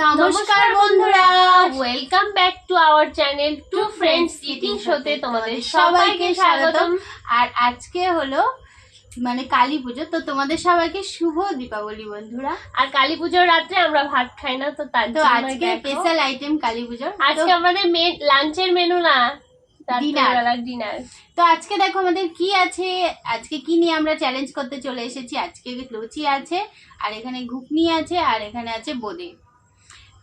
নমস্কার বন্ধুরা, welcome back to our channel to friends eating শোতে তোমাদের সবাইকে স্বাগতম। আর আজকে হলো মানে কালী পুজো, তো তোমাদের সবাইকে শুভ দীপাবলি বন্ধুরা। আর কালী পুজোর রাত্রে আমরা ভাত খাই না, তো তার তো জন্য আজকে স্পেশাল আইটেম কালী পুজোর। আজকে আমাদের লাঞ্চের মেনু না, ডিনার। তো আজকে দেখো আমাদের কি আছে, আজকে কি নিয়ে আমরা চ্যালেঞ্জ করতে চলে এসেছি। আজকে লুচি আছে, আর এখানে ঘুগনি আছে, আর এখানে আছে বোঁদে।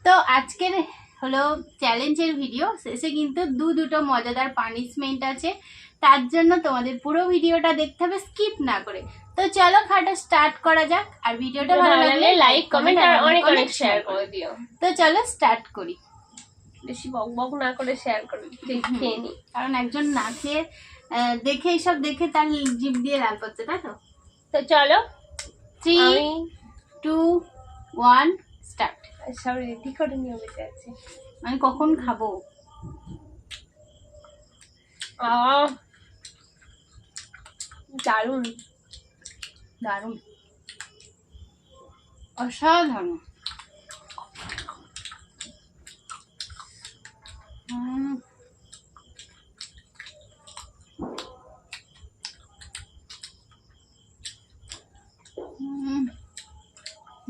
তো আজকের হলো চ্যালেঞ্জের ভিডিও, শেষে কিন্তু দুটো মজাদার পানিশমেন্ট আছে, তার জন্য তোমাদের পুরো ভিডিওটা দেখতে হবে স্কিপ না করে। তো চলো খাটা স্টার্ট করা যাক, আর ভিডিওটা ভালো লাগলে লাইক কমেন্ট আর অনেক শেয়ার করে দিও। তো চলো স্টার্ট করি, বেশি বক না করে শেয়ার করে খেয়ে নি, কারণ একজন না খেয়ে দেখে এইসব দেখে তার জিভ দিয়ে লাল করছে, তাই তো। তো চলো 3 2 1 স্টার্ট। সব রেডি করে নিয়ে বসে আছে, আমি কখন খাবো। দারুণ দারুণ, অসাধারণ।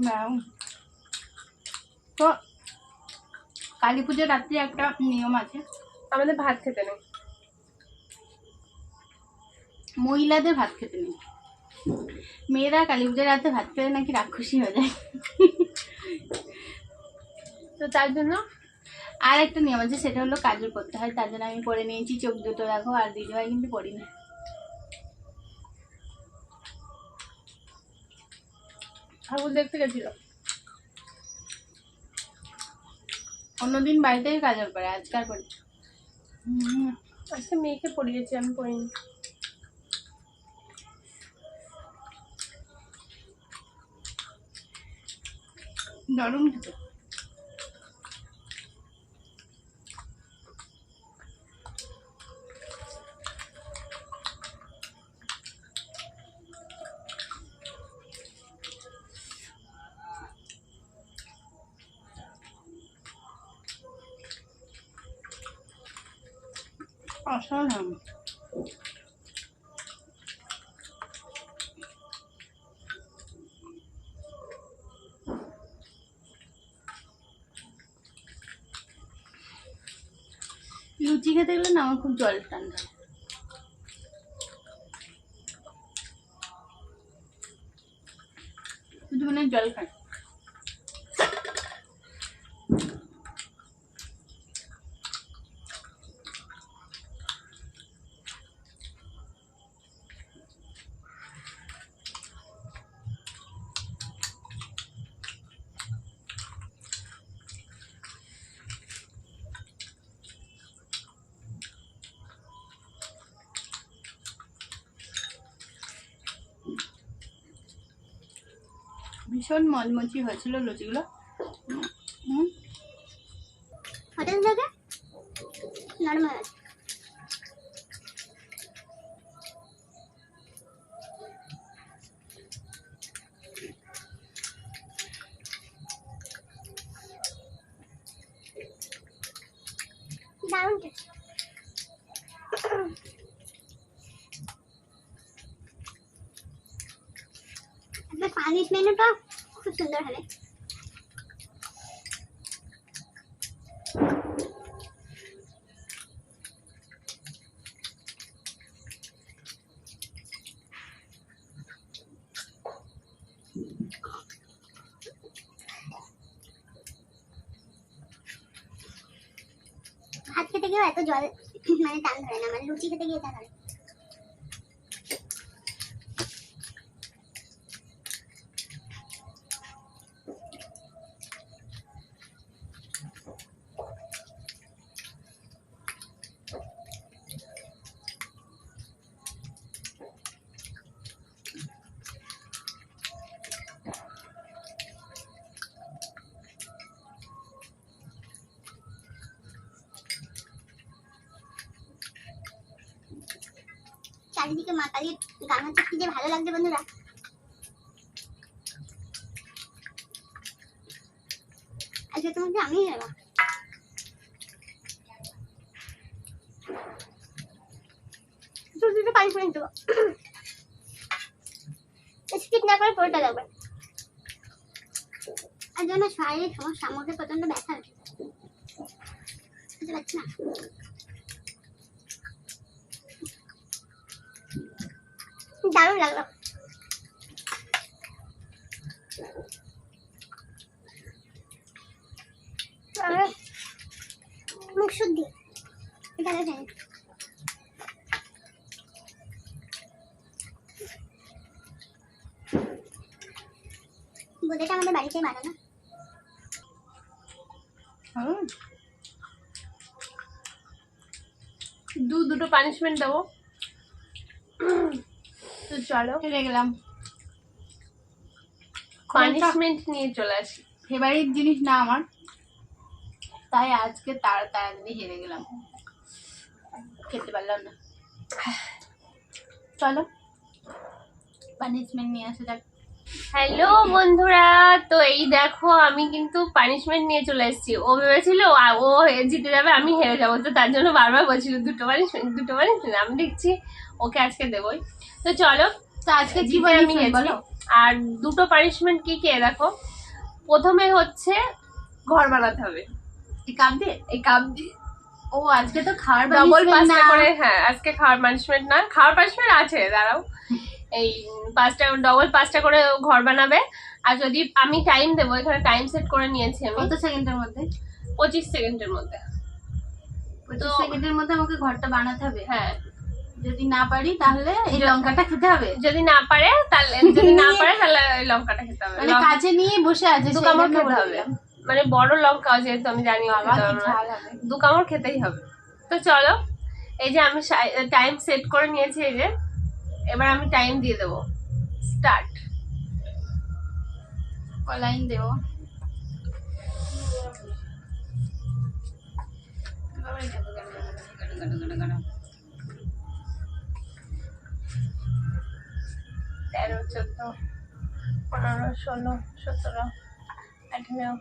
দারুণ। তো কালী পুজোর রাত্রে একটা নিয়ম আছে, আমাদের ভাত খেতে নেই, মহিলাদের ভাত খেতে নেই। মেয়েরা কালী পুজোর রাতে ভাত খেলে নাকি রাক্ষসী হয়ে যায়। তো তার জন্য আর একটা নিয়ম আছে, সেটা হলো কাজল করতে হয়, তার জন্য আমি পরে নিয়েছি। চোখ দুটো দেখো, আর দিদিভাই কিন্তু পড়িনি। ঠাকুর দেখতে গেছিল, অন্যদিন বাড়িতেই কাজল করে, আজকাল করি। আজকে মেয়েকে পড়িয়েছি, আমি পড়িনি। দারুণ খেতে। অসাধারণ। লুচি খেতে গেলে না আমার খুব জল ঠান্ডা, শুধু মানে জল খাই। ভীষণ মচমচি হয়েছিল লুচিগুলো। হোটেল থেকে নরমাল দারুণ টেস্ট। আপনার পানিশ মেনুটা খুব সুন্দর হবে। ভাত খেতে গিয়েও এত জল মানে টান ধরে না, মানে লুচি খেতে গিয়ে তা ধরে। চারিদিকে মা কালীর গান হচ্ছে, কি যে ভালো লাগছে বন্ধুরা। আজকে এসে তোমাকে আমি হেরবো। দুটো পানিশমেন্ট দেবো, স্কিপ না করে পুরোটা দেবে। আর জন্য শারীরিক সমস্যা, আমাকে প্রচন্ড ব্যথা হচ্ছে, বুঝতে পারছি না। দারুণ লাগলো। মুখ শুদ্ধি এখানে ফেলে বোঁদেটা আমাদের বাড়িতে বানানো। দুটো পানিশমেন্ট দেবো। তো চলো হেরে গেলাম। পানিশমেন্ট নিয়ে চলে আসি। ফেভারিট জিনিস না আমার, তাই আজকে তাড়াতাড়ি হেরে গেলাম, খেতে পারলাম না। চলো পানিশমেন্ট নিয়ে আসা যাক। হ্যালো বন্ধুরা, তো এই দেখো আমি কিন্তু পানিশমেন্ট নিয়ে চলে এসেছি। ও ভেবেছিল ও জিতে যাবে, আমি হেরে যাবো, তো তার জন্য বারবার বলছিল দুটো পানিশমেন্ট। আমি দেখছি ওকে আজকে দেবই। তো চলো, তো আজকে কি জিতে আমি punishment গেছি। বলো? আর দুটো পানিশমেন্ট কি কি দেখো। প্রথমে হচ্ছে ঘর বানাতে হবে এই কাপ দিয়ে। এই কাপ দিয়ে। ও আজকে তো খাওয়ার ডবল punishment না। পাঁচটা করে, হ্যাঁ আজকে খাওয়ার পানিশমেন্ট না, খাওয়ার পানিশমেন্ট আছে, দাঁড়াও। এই ডবল 5টা করে ঘর বানাবে। আর যদি আমি টাইম দেবো, এখানে টাইম সেট করে নিয়েছি আমি কত সেকেন্ডের মধ্যে? 25 সেকেন্ডের মধ্যে। 25 সেকেন্ডের মধ্যে আমাকে ঘরটা বানাতে হবে। হ্যাঁ, যদি না পারি তাহলে এই লঙ্কাটা খেতে হবে। যদি না পারে তাহলে ওই লঙ্কাটা খেতে হবে। মানে কাছে নিয়ে বসে আছে, 2 সেই কামড় জন্য খেতে বলে হবে, দিলাম। মানে বড় লঙ্কা, যেহেতু আমি জানি বাবা কি ঝাল হবে। 2 কামড় খেতেই হবে। তো চলো, এই যে আমি টাইম সেট করে নিয়েছি, এই যে এবার আমি টাইম দিয়ে দেবো। স্টার্ট। লাইন দেবো। তেরো, 14, 15, 16, 17, 18,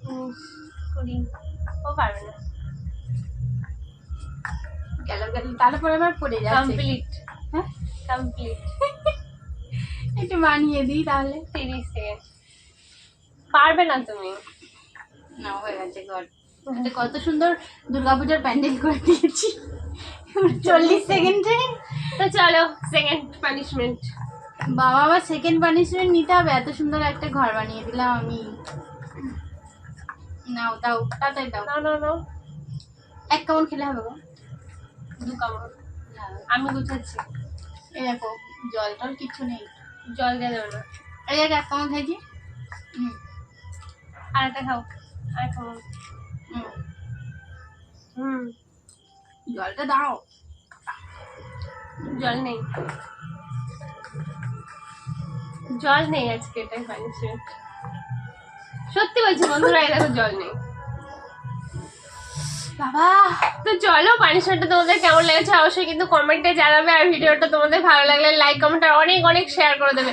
19, 20। ও পারবে না। গেল তারপরে আবার পড়ে যাচ্ছে। কমপ্লিট। হ্যাঁ কমপ্লিট। একটু বানিয়ে দিই তাহলে। 30 সেকেন্ড। পারবে না তুমি। না হয়ে গেছে ঘর। এটা কত সুন্দর দুর্গাপূজার প্যান্ডেল করে দিয়েছি 40 সেকেন্ডে। তো চলো সেকেন্ড পানিশমেন্ট। বাবা আবার সেকেন্ড পানিশমেন্ট নিতে হবে, এত সুন্দর একটা ঘর বানিয়ে দিলাম আমি। নাও দাও, তাড়াতাড়ি দাও। না, 1 কামড় খেলে হবে গো। 2 কামড়। আমি গুছাচ্ছি। এই দেখো জল টল কিছু নেই। জল দিয়ে দেবে না। এই দেখ 1 কামড় খাইছি। আর একটা খাও। আর খাও। জলটা দাও। জল নেই, জল নেই আজকে, এটাই পানিশমেন্ট। সত্যি বলছি বন্ধুরা, এই দেখো জল নেই। বাবা তো চলো, পানিশমেন্টটা তোমাদের কেমন লেগেছে অবশ্যই কিন্তু কমেন্টে জানাবে। আর ভিডিওটা তোমাদের ভালো লাগলে লাইক কমেন্ট আর অনেক শেয়ার করে দেবে।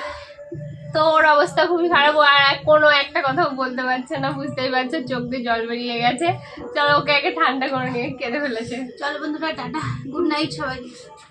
তো ওর অবস্থা খুবই খারাপ, আর কোনো একটা কথাও বলতে পারছে না, বুঝতেই পারছো, চোখ দিয়ে জল বেরিয়ে গেছে। চলো ওকে আগে ঠান্ডা করে নিয়ে কেঁদে ফেলেছে। চলো বন্ধুরা, টাটা, গুড নাইট সবাই।